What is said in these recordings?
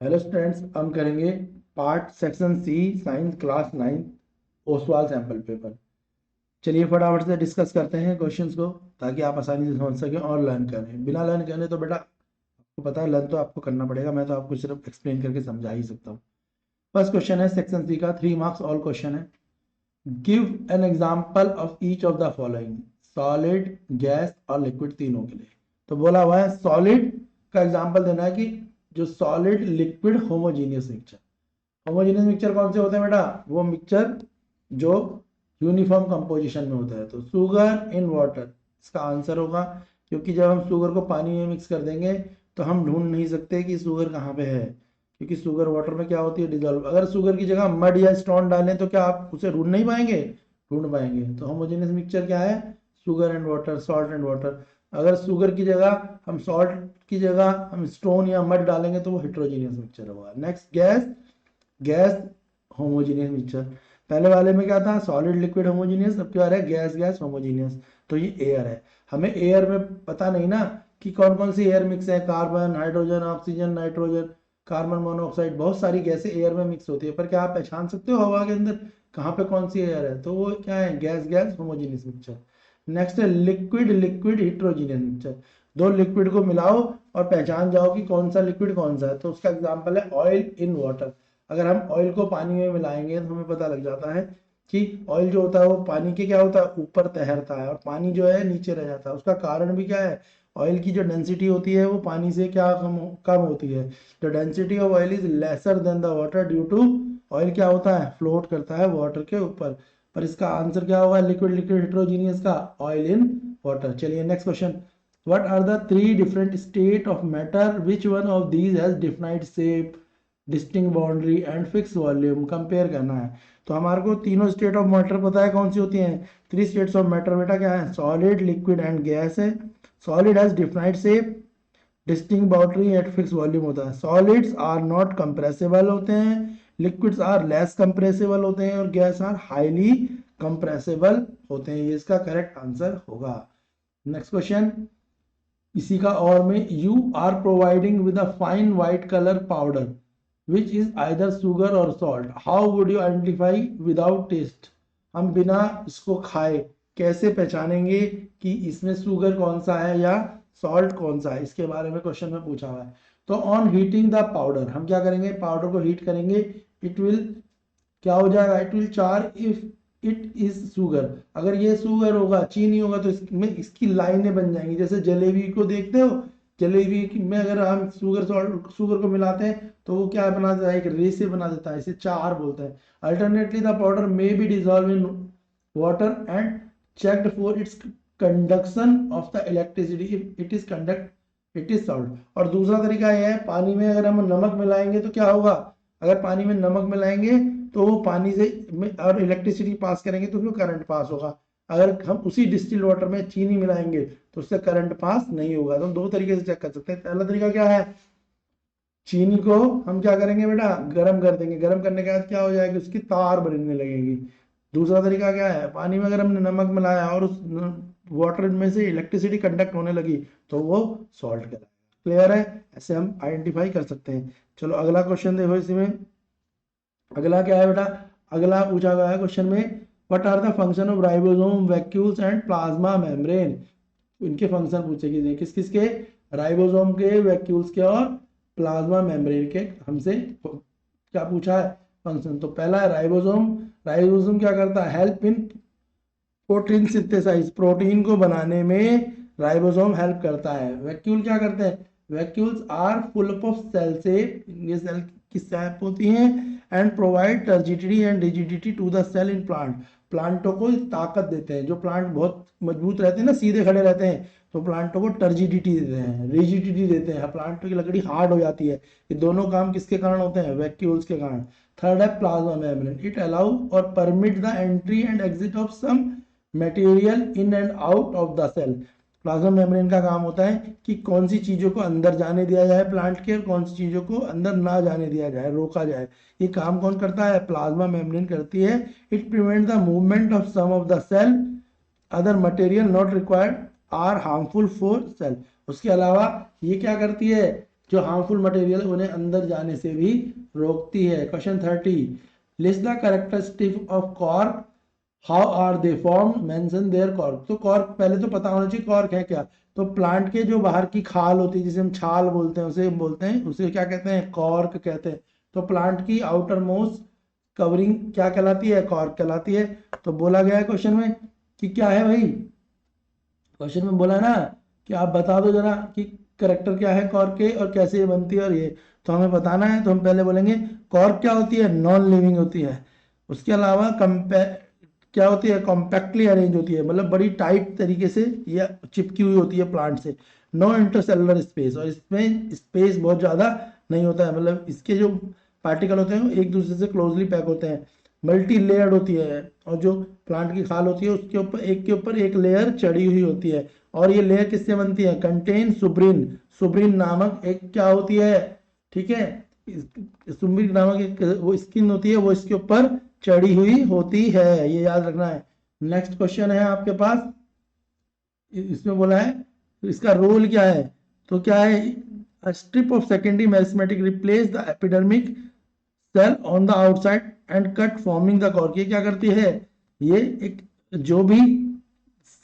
Hello students, हम करेंगे part section C science class 9 Oswaal sample paper. चलिए फटाफट से डिस्कस करते हैं क्वेश्चंस को, ताकि आप आसानी से समझ सकें और लर्न करें। बिना लर्न करने तो बेटा आपको पता है, लर्न तो आपको करना पड़ेगा। मैं तो आपको सिर्फ एक्सप्लेन करके समझा ही सकता हूँ। फर्स्ट क्वेश्चन है सेक्शन सी का, 3 मार्क्स ऑल क्वेश्चन है। Give an example of each of the following, solid, gas और लिक्विड तीनों के लिए। तो बोला हुआ है सॉलिड का एग्जाम्पल देना है कि जो solid liquid homogeneous mixture. Homogeneous mixture कौन से होते हैं बेटा? वो मिक्सचर जो यूनिफॉर्म कंपोजिशन में होता है। तो शुगर इन वाटर इसका आंसर होगा, क्योंकि जब हम शुगर को पानी में मिक्स कर देंगे तो हम ढूंढ नहीं सकते कि शुगर कहाँ पे है, क्योंकि शुगर वाटर में क्या होती है, डिजोल्व। अगर शुगर की जगह मड या स्टोन डालें तो क्या आप उसे ढूंढ नहीं पाएंगे? ढूंढ पाएंगे। तो होमोजेनियस मिक्सचर क्या है? Sugar and water, salt and water. अगर शुगर की जगह हम सॉल्ट की जगह हम स्टोन या मड डालेंगे तो वो हेट्रोजीनियस मिक्सचर होगा। Next gas. Gas homogeneous mixture. पहले वाले में क्या था? Solid liquid homogeneous. अब क्या है? Gas gas homogeneous. तो ये एयर है। हमें एयर में पता नहीं ना कि कौन कौन सी एयर मिक्स है। Carbon, hydrogen, oxygen, nitrogen, carbon monoxide, बहुत सारी गैसें एयर में मिक्स होती है। पर क्या आप पहचान सकते हो हवा के अंदर कहाँ पे कौन सी एयर है? तो वो क्या है? Gas gas homogeneous mixture. Next है लिक्विड लिक्विड हिट्रोजीनियस मिक्सचर। दो लिक्विड को मिलाओ और पहचान जाओ कि कौन सा लिक्विड कौन सा है। तो उसका एग्जांपल है ऑयल इन वाटर। अगर हम ऑयल को पानी में मिलाएंगे तो हमें पता लग जाता है कि ऑयल जो होता है वो पानी के क्या होता है? ऊपर तैरता है, और पानी जो है नीचे रह जाता है। उसका कारण भी क्या है? ऑयल की जो डेंसिटी होती है वो पानी से क्या कम होती है। The density of oil is lesser than the water due to oil क्या होता है? फ्लोट करता है वाटर के ऊपर। पर इसका आंसर क्या होगा लिक्विड लिक्विड हेट्रोजीनियस का? Oil in water. चलिए next question. What are the three different state of matter? Which one of these has definite shape, distinct boundary and fixed volume? Compare करना है। तो हमारे को तीनों स्टेट ऑफ मैटर पता है कौन सी होती हैं। थ्री स्टेट्स ऑफ मैटर बेटा क्या है? सॉलिड, लिक्विड एंड गैस है। Solid has defined shape, distinct boundary eight fix volume होता है। सॉलिड्स आर नॉट कंप्रेसिबल होते हैं, लिक्विड्स आर लेस कंप्रेसिबल होते हैं, और गैस आर हाईली कंप्रेसिबल होते हैं। ये इसका करेक्ट आंसर होगा। नेक्स्ट क्वेश्चन इसी का और में, you are providing with a fine white colour powder which is either sugar or salt, how would you identify without taste? हम बिना इसको खाए कैसे पहचानेंगे कि इसमें शुगर कौन सा है या सॉल्ट कौन सा है? इसके बारे में क्वेश्चन में पूछा हुआ है। तो ऑन हीटिंग द पाउडर, हम क्या करेंगे? पाउडर को हीट करेंगे। इट विल क्या हो जाएगा? इट विल चार इफ इट इज शुगर। अगर ये शुगर होगा, चीनी होगा, तो इसमें इसकी लाइनें बन जाएंगी। जैसे जलेबी को देखते हो, जलेबी में अगर हम शुगर को मिलाते हैं तो वो क्या बना देता है? एक रेसे बना देता है। इसे चार बोलते हैं। Alternately the powder may be dissolve in water and checked for its conduction of the electricity. If it is conduct it is salt. और दूसरा तरीका यह है, पानी में अगर हम नमक मिलाएंगे तो क्या होगा? अगर पानी में नमक मिलाएंगे तो वो पानी से और इलेक्ट्रिसिटी पास करेंगे तो उसमें करंट पास होगा। अगर हम उसी डिस्टिल्ड वाटर में चीनी मिलाएंगे तो उससे करंट पास नहीं होगा। तो हम दो तरीके से चेक कर सकते हैं। पहला तरीका क्या है? चीनी को हम क्या करेंगे बेटा? गर्म कर देंगे। गर्म करने के बाद क्या हो जाएगी? उसकी तार बनने लगेगी। दूसरा तरीका क्या है? पानी में अगर हमने नमक मिलाया और उस वाटर में से इलेक्ट्रिसिटी कंडक्ट होने लगी तो वो सॉल्ट कहलाएगा। क्लियर है? ऐसे हम आइडेंटिफाई कर सकते हैं। चलो अगला क्वेश्चन देखो इसमें। अगला क्या है बेटा? अगला पूछा गया है क्वेश्चन में, what are the function of ribosome, vacuoles and plasma membrane? इनके फंक्शन पूछे गए किस किस के? राइबोसोम के, वैक्यूल्स के और प्लाज्मा मेम्ब्रेन के। हमसे क्या पूछा है? फंक्शन। तो पहला है राइबोसोम। राइबोसोम क्या करता है? Help in protein synthesize, protein को बनाने में राइबोसोम हेल्प करता है। वैक्यूल क्या करते हैं? Vacuoles are full of cell से, ये सेल की सैप होती हैं, and provide turgidity and rigidity to the cell in plant. प्लांटों को ताकत देते हैं। जो प्लांट बहुत मजबूत रहते हैं ना, सीधे खड़े रहते हैं, तो प्लांटों को टर्जिडिटी देते हैं, रिजिडिटी देते हैं। प्लांटों की लकड़ी हार्ड हो जाती है। ये दोनों काम किसके कारण होते हैं? वैक्यूल्स के कारण। थर्ड है प्लाज्मा मेम्ब्रेन। इट अलाउ और permit the entry and exit of some material in and out of the cell. Plasma membrane का काम होता है कि कौन सी चीजों को अंदर जाने दिया जाए प्लांट के, और कौन सी चीजों को अंदर ना जाने दिया जाए, रोका जाए। ये काम कौन करता है? प्लाज्मा मेम्ब्रेन करती है। It prevent the movement of some of the cell, other material not required are harmful for cell. उसके अलावा ये क्या करती है जो हार्मफुल मटेरियल उन्हें अंदर जाने से भी रोकती है। Question 30, list the characteristic of cork, how are they form, mention their cork. तो कॉर्क पहले तो पता होना चाहिए कॉर्क है क्या। तो प्लांट के जो बाहर की खाल होती है जिसे हम छाल बोलते हैं, उसे क्या कहते हैं, कॉर्क कहते हैं। तो प्लांट की आउटर मोस्ट कवरिंग क्या कहलाती है, कॉर्क कहलाती है। तो बोला गया है क्वेश्चन में कि क्या है भाई, क्वेश्चन में बोला ना कि आप बता दो जरा कि करेक्टर क्या है कॉर्क के और कैसे ये बनती है और ये। तो हमें बताना है, तो हम पहले बोलेंगे कॉर्क क्या होती है, नॉन लिविंग होती है। उसके अलावा क्या होती है, कॉम्पैक्टली अरेंज होती है, मतलब बड़ी टाइट तरीके से या चिपकी हुई होती है प्लांट से। नो इंटरसेलुलर स्पेस, और इसमें स्पेस बहुत ज़्यादा नहीं होता है, मतलब इसके जो पार्टिकल होते हैं वो एक दूसरे से क्लोजली पैक होते हैं। मल्टी लेयर्ड होती है, और जो प्लांट की खाल होती है उसके ऊपर एक लेयर चढ़ी हुई होती है। और ये लेयर किससे बनती है, कंटेन सुब्रिन, सुब्रिन नामक एक क्या होती है, ठीक है, सुब्रिन नामक एक वो स्किन होती है, वो इसके ऊपर चढ़ी हुई होती है, ये याद रखना है। नेक्स्ट क्वेश्चन है आपके पास, इसमें बोला है तो इसका रोल क्या है। तो क्या है, a strip of secondary meristematic replace the epidermic cell on the outside and cut forming the cork। ये क्या करती है, ये एक जो भी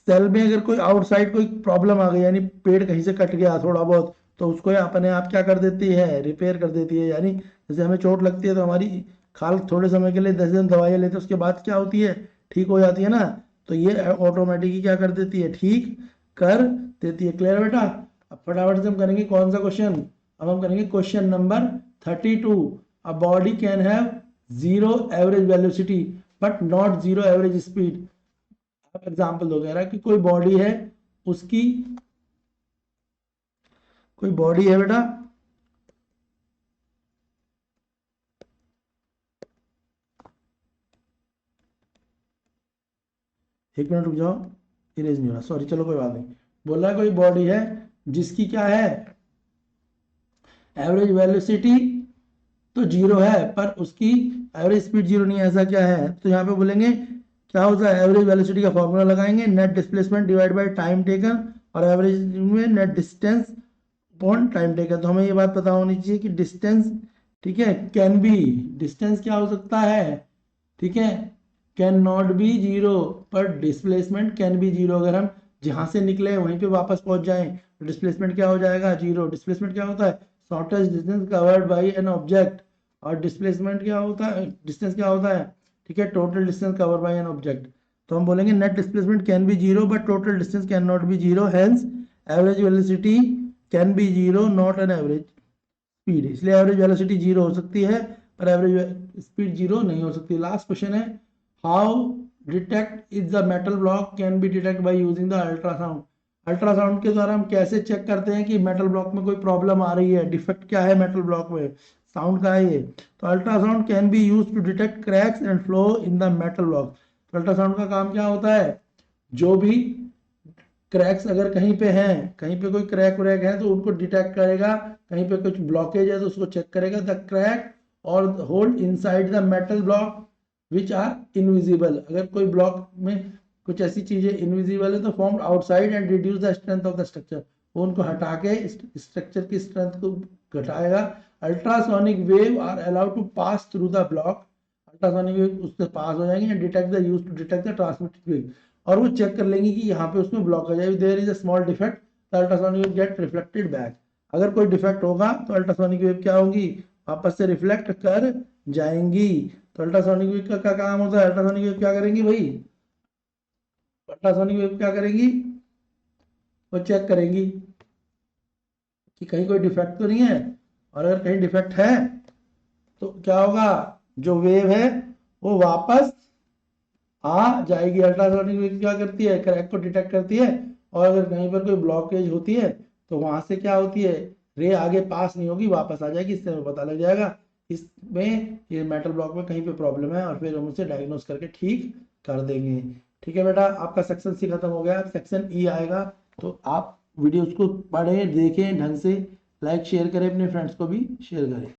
सेल में अगर कोई आउटसाइड कोई प्रॉब्लम आ गई, यानी पेड़ कहीं से कट गया थोड़ा बहुत, तो उसको ये अपने आप क्या कर देती है, रिपेयर कर देती है। यानी जैसे हमें चोट लगती है तो हमारी खाल थोड़े समय के लिए 10 दिन दवाइयाँ लेते हैं, उसके बाद क्या होती है, ठीक हो जाती है ना। तो ये ऑटोमेटिकली क्या कर देती है, ठीक कर देती है। क्लियर बेटा। अब फटाफट से हम करेंगे कौन सा क्वेश्चन, अब हम करेंगे question number 32। A body can have zero average velocity but not zero average speed. आप एग्जाम्पल दो, कह रहा है कि कोई बॉडी है, उसकी कोई बॉडी है बेटा, एक मिनट रुक जाओ, इरेज नहीं हो रहा, सॉरी, चलो कोई बात नहीं। बोल रहा है कोई बॉडी है जिसकी क्या है, एवरेज वेलोसिटी तो जीरो है पर उसकी एवरेज स्पीड जीरो नहीं है, ऐसा क्या है। तो यहाँ पे बोलेंगे क्या होता है, एवरेज वेलोसिटी का फॉर्मूला लगाएंगे, net displacement divide by time taken, और एवरेज में net distance upon time taken. तो हमें ये बात पता होनी चाहिए कि डिस्टेंस, ठीक है, कैन बी, डिस्टेंस क्या हो सकता है, ठीक है, कैन नॉट बी जीरो, पर डिस्प्लेसमेंट कैन बी जीरो। अगर हम जहां से निकले वहीं पे वापस पहुंच जाएं तो डिस्प्लेसमेंट क्या हो जाएगा, जीरो। डिस्प्लेसमेंट क्या होता है, shortest distance covered by an object, और डिस्प्लेसमेंट क्या होता है, डिस्टेंस क्या होता है, ठीक है, total distance covered by an object. तो हम बोलेंगे net displacement can be zero but total distance can not be zero, hence average velocity can be zero not an average speed. इसलिए एवरेज वेलोसिटी जीरो हो सकती है पर average speed zero नहीं हो सकती। लास्ट क्वेश्चन है, how detect is the metal block can be detect by using the ultrasound. Ultrasound के द्वारा हम कैसे चेक करते हैं कि मेटल ब्लॉक में कोई प्रॉब्लम आ रही है, डिफेक्ट क्या है मेटल ब्लॉक में, साउंड का है ये। तो ultrasound can be use to detect cracks and flaw in the metal block. तो अल्ट्रासाउंड का काम क्या होता है, जो भी क्रैक्स अगर कहीं पे हैं, कहीं पे कोई क्रैक व्रैक है तो उनको डिटेक्ट करेगा, कहीं पे कुछ ब्लॉकेज है तो उसको चेक करेगा। द क्रैक और hold inside the metal block which are invisible. अगर कोई ब्लॉक में कुछ ऐसी चीजें इनविजिबल है तो form outside and reduce the strength of the structure, वो उनको हटा के स्ट्रक्चर की स्ट्रेंथ को घटाएगा। Ultrasonic wave are allowed to pass through the block, ultrasonic wave उससे पास हो जाएंगे and detect the use to detect the transmitted wave, और वो चेक कर लेंगे कि यहाँ पे उसमें ब्लॉक हो जाए। There is a small defect, the ultrasonic wave get reflected back. अगर कोई डिफेक्ट होगा तो अल्ट्रासोनिक वेव क्या होंगी, वापस से रिफ्लेक्ट कर जाएंगी। तो अल्ट्रासोनिक वेव का क्या काम होता है, अल्ट्रासोनिक वेव क्या करेंगी भाई, अल्ट्रासोनिक वेव क्या करेंगी, वो चेक करेंगी कि कहीं कोई डिफेक्ट तो नहीं है, और अगर कहीं डिफेक्ट है तो क्या होगा, जो वेव है वो वापस आ जाएगी। अल्ट्रासोनिक वेव क्या करती है, क्रैक को डिटेक्ट करती है, और अगर कहीं पर कोई ब्लॉकेज होती है तो वहां से क्या होती है, रे आगे पास नहीं होगी, वापस आ जाएगी। इससे हमें पता लग जाएगा इसमें ये मेटल ब्लॉक में कहीं पे प्रॉब्लम है, और फिर हम उसे डायग्नोस करके ठीक कर देंगे। ठीक है बेटा, आपका सेक्शन सी खत्म हो गया, सेक्शन ई आएगा। तो आप वीडियोस को पढ़ें, देखें ढंग से, लाइक शेयर करें, अपने फ्रेंड्स को भी शेयर करें।